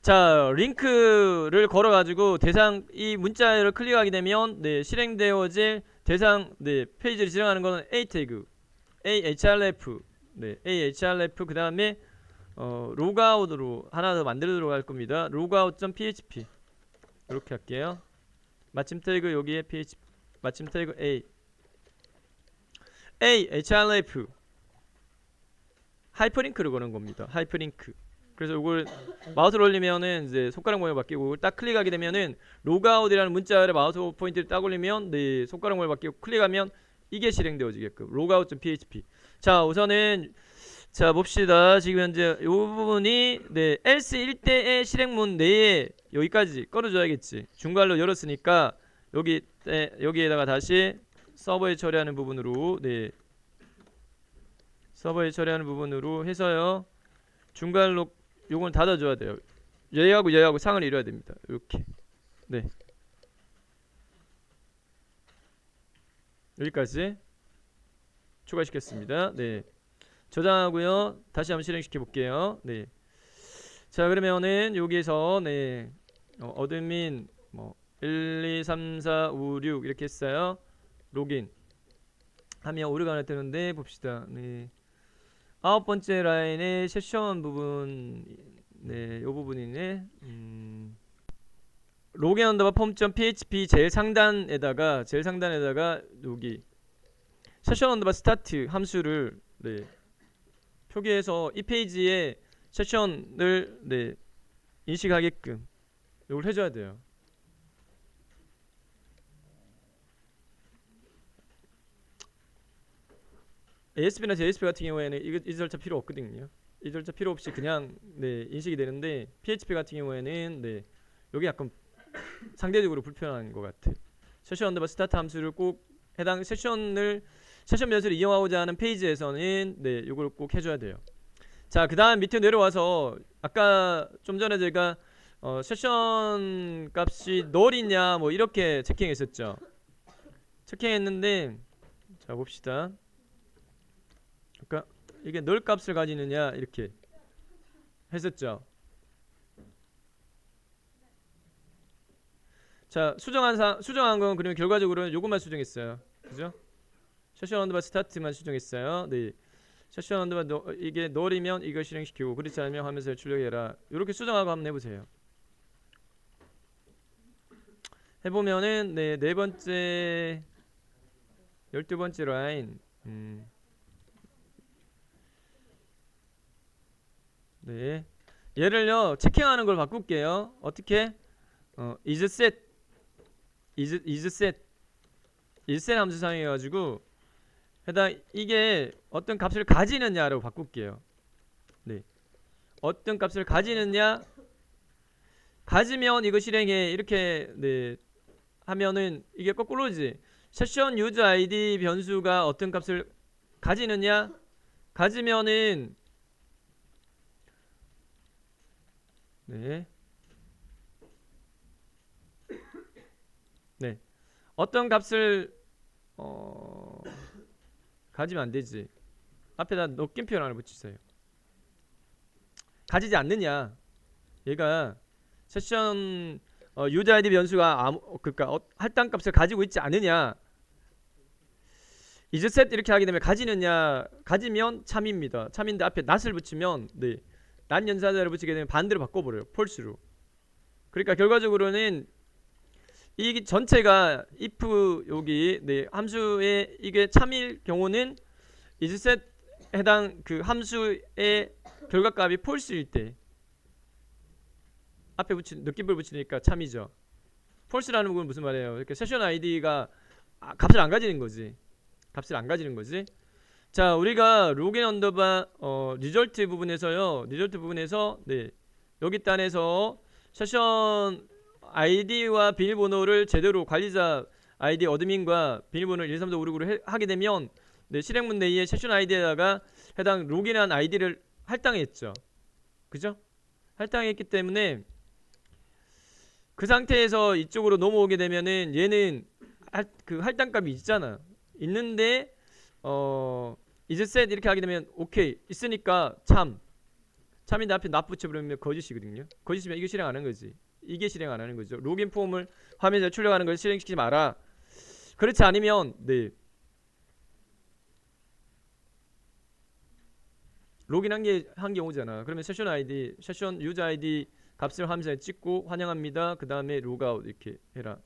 자, 링크를 걸어가지고 대상 이 문자를 클릭하게 되면 네. 실행되어질 대상 네. 페이지를 지정하는 거는 A 태그 ahref 네. ahref 그 다음에 로그아웃으로 하나 더 만들도록 할 겁니다. logout.php 이렇게 할게요. 마침 태그 여기에 php 마침 태그 href 하이퍼링크를 거는 겁니다. 하이퍼링크. 그래서 이걸 마우스를 올리면은 이제 손가락 모양 바뀌고 딱 클릭하게 되면은 로그아웃이라는 문자를 마우스 포인트를 딱 올리면 네 손가락 모양 바뀌고 클릭하면 이게 실행되어지게끔 logout.php. 자, 우선은 자 봅시다. 지금 현재 이 부분이 네 else 1대의 실행문 내에 여기까지 꺼내줘야겠지. 중괄로 열었으니까 여기에다가 다시 서버에 처리하는 부분으로 네 서버에 처리하는 부분으로 해서요. 중괄로 요건 닫아줘야 돼요. 얘하고 상을 이뤄야 됩니다. 이렇게 네 여기까지 추가시켰습니다. 네 저장하고요. 다시 한번 실행시켜 볼게요. 네 자 그러면은 여기에서 네 어드민 뭐 1, 2, 3, 4, 5, 6 이렇게 했어요. 로긴 하면 오류가 하나 뜨는데 봅시다. 네. 9번째 라인의 세션 부분, 네, 요 부분이네. 로긴 언더바 폼.php 제일 상단에다가 여기 세션 언더바 스타트 함수를 네, 표기해서 이 페이지에 세션을 네, 인식하게끔 이걸 해줘야 돼요. ASP나 JSP 같은 경우에는 이 절차 필요 없거든요. 이 절차 필요 없이 그냥 네, 인식이 되는데 PHP 같은 경우에는 네, 여기 약간 상대적으로 불편한 것 같아요. 세션 언더바 스타트 함수를 꼭 해당 세션 변수를 이용하고자 하는 페이지에서는 네, 이걸 꼭 해줘야 돼요. 자, 그 다음 밑에 내려와서 아까 좀 전에 제가 세션 값이 null이냐 뭐 이렇게 체킹했었죠. 체킹했는데 자 봅시다. 그러니까 이게 null 값을 가지느냐 이렇게 했었죠. 자, 수정한 건 그러면 결과적으로는 요것만 수정했어요. 그죠? 세션 언더바 스타트만 수정했어요. 네. 세션 언더바 이게 null이면 이걸 실행시키고 그렇지 않으면 화면에서 출력해라. 이렇게 수정하고 한번 해보세요. 해보면은 네, 네 번째 12번째 라인 네. 얘를요 체킹하는 걸 바꿀게요. 어떻게? is set 함수 사용해가지고 해당 이게 어떤 값을 가지느냐로 바꿀게요. 네. 어떤 값을 가지느냐 가지면 이거 실행해 이렇게 네 하면은 이게 거꾸로지. 세션 유저 아이디 변수가 어떤 값을 가지느냐 가지면은 네. 네. 어떤 값을 가지면 안 되지. 앞에다 느낌표 하나 붙이세요. 가지지 않느냐. 얘가 세션 유저 아이디 변수가 그러니까 할당 값을 가지고 있지 않느냐. is set 이렇게 하게 되면 가지느냐. 가지면 참입니다. 참인데 앞에 not을 붙이면 네. not 연사자를 붙이게 되면 반대로 바꿔버려요. false로. 그러니까 결과적으로는 이 전체가 if 여기 네, 함수에 이게 참일 경우는 is set 해당 그 함수의 결과값이 false일 때 앞에 느낌표를 붙이니까 참이죠. false라는 부분은 무슨 말이에요? 이렇게 세션 아이디가 값을 안 가지는 거지. 값을 안 가지는 거지. 자, 우리가 로긴 언더바 리절트 부분에서요. 리절트 부분에서 네. 여기 단에서 세션 아이디와 비밀번호를 제대로 관리자 아이디 어드민과 비밀번호를 1, 3, 4, 5, 6으로 하게 되면 네, 실행문 내에 세션 아이디에다가 해당 로긴한 아이디를 할당했죠. 그죠? 할당했기 때문에 그 상태에서 이쪽으로 넘어오게 되면은 얘는 그 할당값이 있잖아. 있는데 is set 이렇게 하게 되면 오케이 있으니까 참인데 앞에 not 붙여버리면 거짓이거든요. 거짓이면 이거 실행 안 하는 거지. 이게 실행 안 하는 거죠. 로긴 폼을 화면에 출력하는 걸 실행시키지 마라. 그렇지 않으면 네 로긴 한 경우잖아. 그러면 세션 아이디, 세션 유저 아이디 값을 함수에 찍고 환영합니다. 그 다음에 로그아웃 이렇게 해라.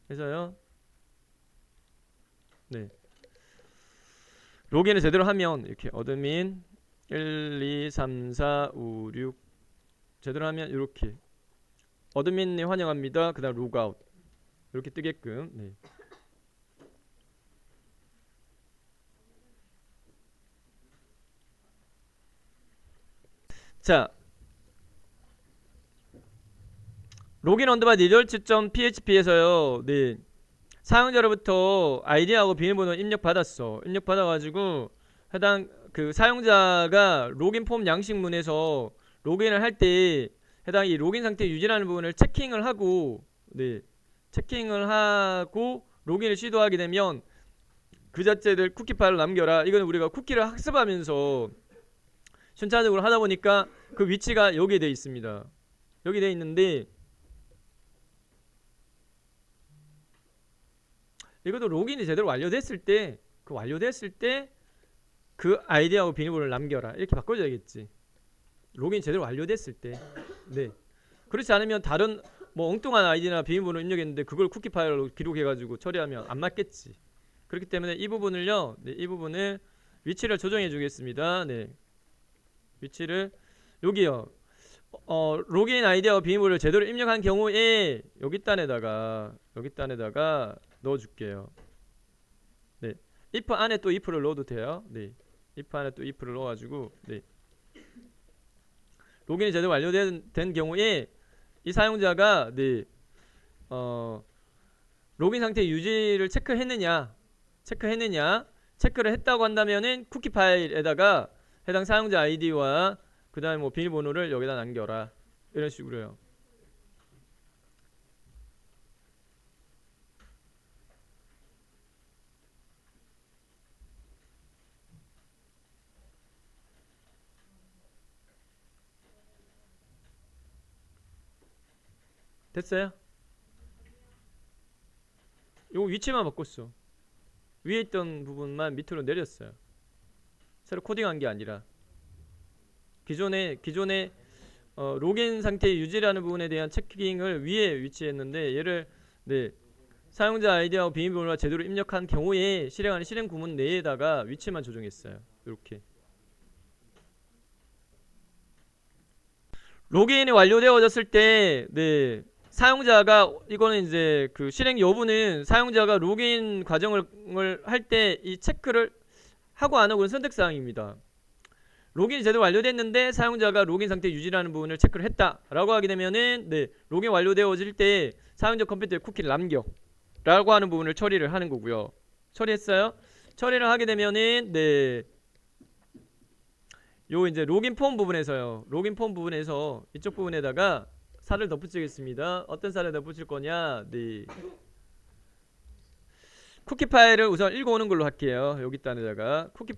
해서요. 네. 로그인을 제대로 하면 이렇게 어드민 1, 2, 3, 4, 5, 6 제대로 하면 이렇게 어드민이 환영합니다. 그 다음 로그아웃 이렇게 뜨게끔 네. 자, 로긴 언더바 results.php에서요. 네. 사용자로부터 아이디하고 비밀번호 입력받았어. 입력받아가지고 해당 그 사용자가 로긴 폼 양식문에서 로그인을 할 때 해당 이 로긴 상태 유지라는 부분을 체킹을 하고 네. 체킹을 하고 로긴을 시도하게 되면 그 자체들 쿠키 파일을 남겨라. 이건 우리가 쿠키를 학습하면서 순차적으로 하다 보니까 그 위치가 여기에 되어 있습니다. 여기 되어 있는데 이것도 로그인이 제대로 완료됐을 때 그 아이디하고 비밀번호를 남겨라 이렇게 바꿔줘야겠지. 로그인 제대로 완료됐을 때. 네. 그렇지 않으면 다른 뭐 엉뚱한 아이디나 비밀번호 입력했는데 그걸 쿠키 파일로 기록해가지고 처리하면 안 맞겠지. 그렇기 때문에 이 부분을요, 네, 이 부분을 위치를 조정해 주겠습니다. 네. 위치를 여기요. 로그인 아이디와 비밀번호를 제대로 입력한 경우에 여기 단에다가 넣어줄게요. 네. if 안에 또 if를 넣어도 돼요. 네. if 안에 또 if를 넣어가지고 네. 로그인이 제대로 완료된 경우에 이 사용자가 네. 로그인 상태 유지를 체크했느냐 체크를 했다고 한다면은 쿠키 파일에다가 해당 사용자 아이디와 그 다음에 뭐 비밀번호를 여기다 남겨라 이런 식으로요. 됐어요? 요거 위치만 바꿨어. 위에 있던 부분만 밑으로 내렸어요. 새로 코딩한 게 아니라 기존에 로그인 상태 유지라는 부분에 대한 체킹을 위에 위치했는데 얘를 네, 사용자 아이디하고 비밀번호가 제대로 입력한 경우에 실행하는 실행 구문 내에다가 위치만 조정했어요. 이렇게 로그인이 완료되어졌을 때 네, 사용자가 이거는 이제 그 실행 여부는 사용자가 로그인 과정을 할 때 이 체크를 하고 안 하고는 선택사항입니다. 로그인이 제대로 완료됐는데 사용자가 로그인 상태 유지라는 부분을 체크를 했다 라고 하게 되면은 네, 로그인 완료되어질 때 사용자 컴퓨터에 쿠키를 남겨 라고 하는 부분을 처리를 하는 거고요. 처리했어요? 처리를 하게 되면은 네, 요 이제 로그인 폼 부분에서요. 로그인 폼 부분에서 이쪽 부분에다가 살을 덧붙이겠습니다. 어떤 살을 덧붙일 거냐? 네. 쿠키 파일을 우선 읽어오는 걸로 할게요. 여기 단에다가 쿠키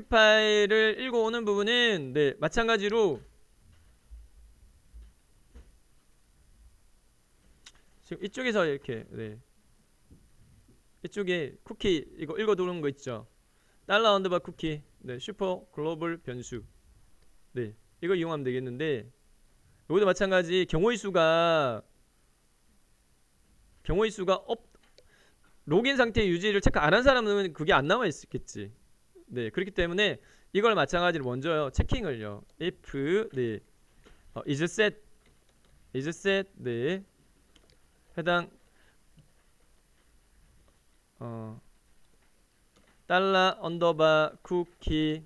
파일을 읽어오는 부분은 네, 마찬가지로 지금 이쪽에서 이렇게 네. 이쪽에 쿠키 이거 읽어두는 거 있죠. 달러 언더바 쿠키 네, 슈퍼 글로벌 변수 네, 이거 이용하면 되겠는데 여기도 마찬가지 경우의 수가 로그인 상태 유지를 체크 안 한 사람은 그게 안 남아 있겠지. 네, 그렇기 때문에 이걸 마찬가지로 먼저요 체킹을요. if 네, is set 네, 해당 달러 언더바 쿠키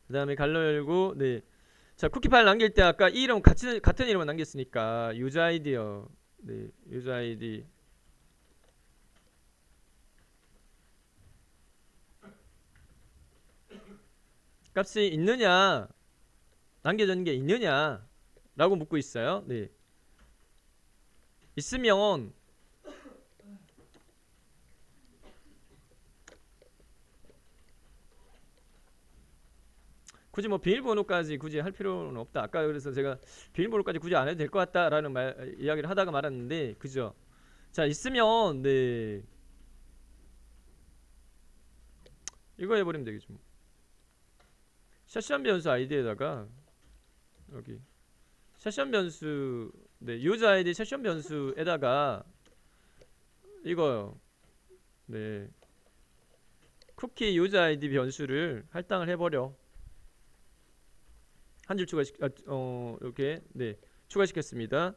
그 다음에 갈로 열고 네. 자, 쿠키 파일 남길 때 아까 이 이름 같은 이름을 남겼으니까 유저 아이디요. 네, 유저 아이디 값이 있느냐 남겨진 게 있느냐 라고 묻고 있어요. 네. 있으면 굳이 뭐 비밀번호까지 굳이 할 필요는 없다. 아까 그래서 제가 비밀번호까지 굳이 안 해도 될 것 같다라는 이야기를 하다가 말았는데 그죠? 자, 있으면 네, 이거 해버리면 되겠죠. 세션 변수 아이디에다가 여기 세션 변수 네, 유저 아이디 세션 변수에다가 이거요. 네, 쿠키 유저 아이디 변수를 할당을 해버려. 한 줄 이렇게 네, 추가시켰습니다.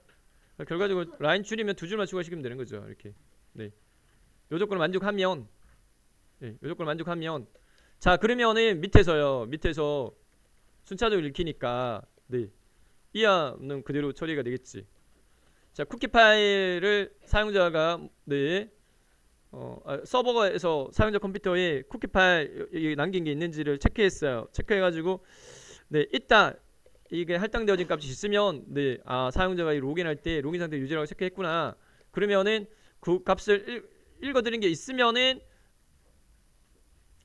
결과적으로 라인 줄이면 두 줄만 추가시키면 되는 거죠. 이렇게 네, 요 조건을 만족하면 네, 요 조건을 만족하면 자, 그러면은 밑에서 순차적으로 읽히니까 네, 이하는 그대로 처리가 되겠지. 자, 쿠키 파일을 사용자가 네, 서버에서 사용자 컴퓨터에 쿠키 파일 남긴 게 있는지를 체크했어요. 체크해가지고 네, 있다. 이게 할당되어진 값이 있으면 네, 아, 사용자가 이 로그인할 때 로그인 상태 유지라고 체크했구나. 그러면은 그 값을 읽어드린 게 있으면은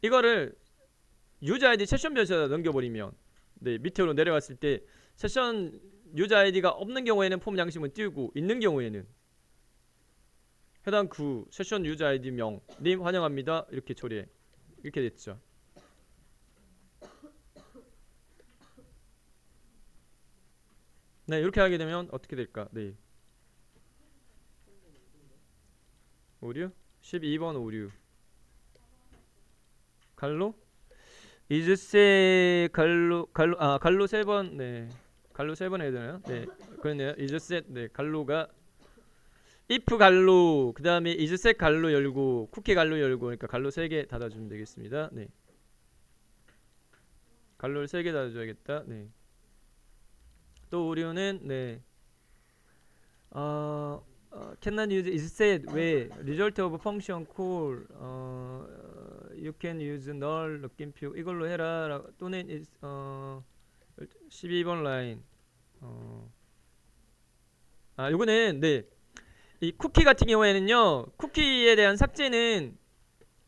이거를 유저 아이디 세션 변수에다 넘겨버리면 네, 밑으로 내려갔을 때 세션 유저 아이디가 없는 경우에는 폼 양식은 띄우고 있는 경우에는 해당 구 세션 유저 아이디 명 님 환영합니다 이렇게 처리해. 이렇게 됐죠. 네, 이렇게 하게 되면 어떻게 될까? 네. 오류? 12번 오류. 갈로? 이즈세 갈로 3번. 네. 갈로 3번 해야 되나요? 네. 그렇네요. 이즈세 네. 갈로가 if 갈로 그다음에 이즈세 갈로 열고 쿠키 갈로 열고 그러니까 갈로 3개 닫아 주면 되겠습니다. 네. 갈로를 3개 닫아 줘야겠다. 네. 또 오류는 네. cannot use is said 왜 result of function call you can use null 느낌표 이걸로 해라 또는 is 12번 라인 요거는 네. 이 쿠키 같은 경우에는요. 쿠키에 대한 삭제는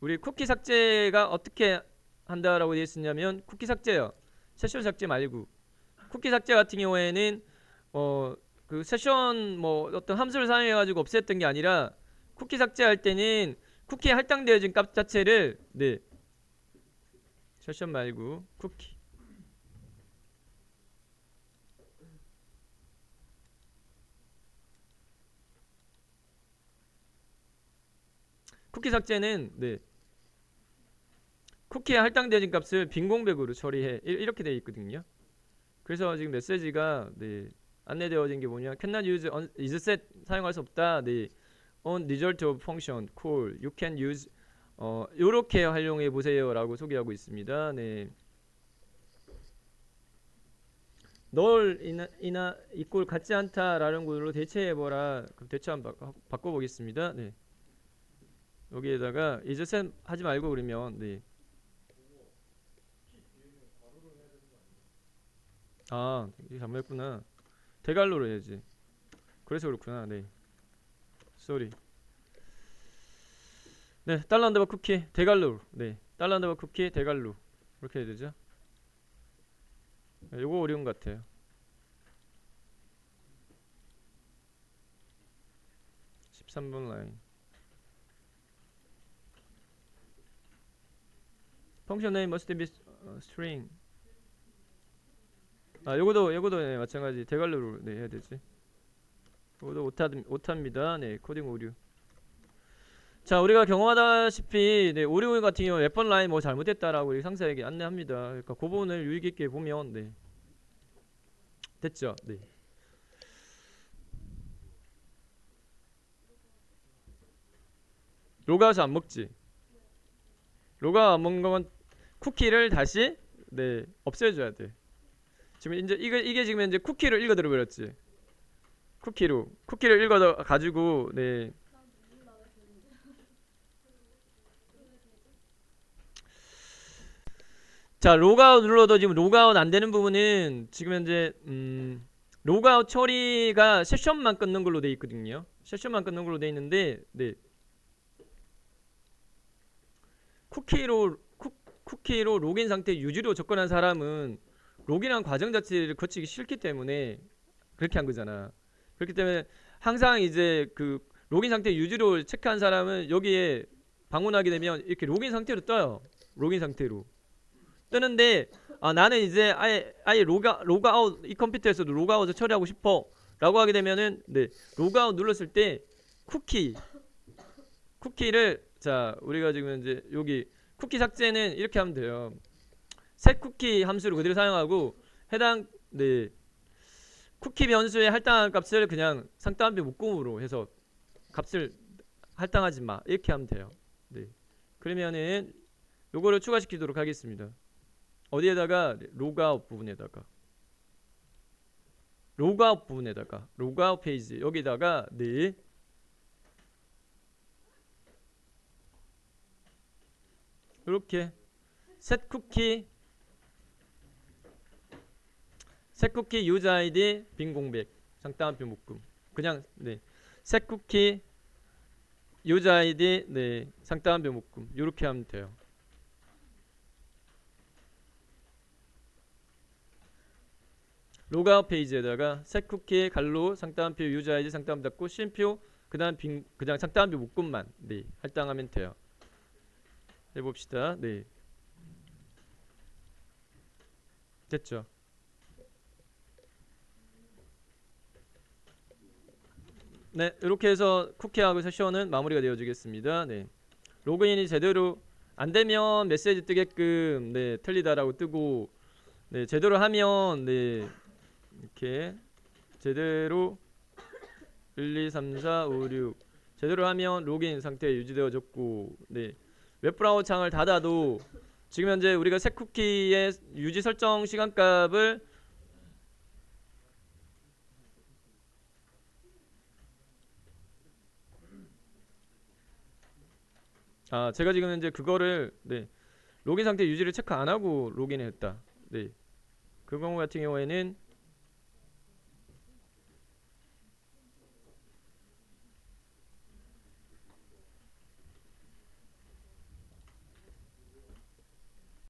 우리 쿠키 삭제가 어떻게 한다라고 되어 있었냐면 쿠키 삭제요. 세션 삭제 말고 쿠키 삭제 같은 경우에는 그 세션 뭐 어떤 함수를 사용해 가지고 없앴던 게 아니라 쿠키 삭제할 때는 쿠키에 할당되어진 값 자체를 네. 세션 말고 쿠키 쿠키 삭제는 네. 쿠키에 할당되어진 값을 빈 공백으로 처리해 이렇게 되어 있거든요. 그래서 지금 메시지가 네. 안내되어진 게 뭐냐? cannot use is set 사용할 수 없다. 네. on result of function call you can use 요렇게 활용해 보세요라고 소개하고 있습니다. 네. 널 이나 이꼴 같지 않다라는 걸로 대체해 보라. 그럼 대체 한번 바꿔 보겠습니다. 네. 여기에다가 is set 하지 말고 그러면 네. 이게 잘못했구나. 대갈로로 해야지. 그래서 그렇구나. 네. 쏘리. 네, 달러 언더바 쿠키 대갈로. 네. 달러 언더바 쿠키 대갈로. 이렇게 해야 되죠. 네, 요거 어려운 것 같아요. 13번 라인. function name must be string. 요거도 네, 마찬가지 대갈로로 네, 해야 되지. 요거도 오타입니다. 네, 코딩 오류. 자, 우리가 경험하다시피 네, 오류 같은 경우 몇 번 라인 뭐 잘못했다라고 상사에게 안내합니다. 그러니까 그 부분을 유의 깊게 보면 네. 됐죠? 네. 로그아웃 안 먹지. 로그아웃 안 먹는 건 쿠키를 다시 네, 없애줘야 돼. 지금 이제 이게 지금 이제 쿠키를 읽어들어 버렸지. 쿠키를 읽어 가지고 네. 자, 로그아웃 눌러도 지금 로그아웃 안 되는 부분은 지금 현재 로그아웃 처리가 세션만 끊는 걸로 돼 있거든요. 세션만 끊는 걸로 돼 있는데 네. 쿠키로 로그인 상태 유지로 접근한 사람은 로그인한 과정 자체를 거치기 싫기 때문에 그렇게 한 거잖아. 그렇기 때문에 항상 이제 그 로그인 상태 유지로 체크한 사람은 여기에 방문하게 되면 이렇게 로그인 상태로 떠요. 로그인 상태로 뜨는데 나는 이제 아예 로그아웃 이 컴퓨터에서도 로그아웃을 처리하고 싶어 라고 하게 되면은 네, 로그아웃 눌렀을 때 쿠키를 자 우리가 지금 이제 여기 쿠키 삭제는 이렇게 하면 돼요. set 쿠키 함수를 그대로 사용하고 해당 네 쿠키 변수에 할당한 값을 그냥 상따옴표 묶음으로 해서 값을 할당하지 마 이렇게 하면 돼요. 네. 그러면은 요거를 추가시키도록 하겠습니다. 어디에다가 로그아웃 부분에다가 로그아웃 페이지 여기다가 네 이렇게 set 쿠키 유저 아이디 빈 공백 상따옴표 묶음 그냥 네 set 쿠키 유저 아이디 네 상따옴표 묶음 이렇게 하면 돼요. 로그아웃 페이지에다가 set 쿠키 갈로 상따옴표 유저 아이디 상따옴 닫고 쉼표 그다음 그냥 작다함비 묶음만 네 할당하면 돼요. 해봅시다. 네, 됐죠. 네, 이렇게 해서 쿠키하고 세션은 마무리가 되어지겠습니다. 네, 로그인이 제대로 안 되면 메시지 뜨게끔 네 틀리다라고 뜨고, 네 제대로 하면 네 이렇게 제대로 1, 2, 3, 4, 5, 6 제대로 하면 로그인 상태에 유지되어졌고, 네 웹브라우저 창을 닫아도 지금 현재 우리가 새 쿠키의 유지 설정 시간값을 제가 지금 현재 그거를 네 로그인 상태 유지를 체크 안 하고 로그인을 했다. 네, 그 경우 같은 경우에는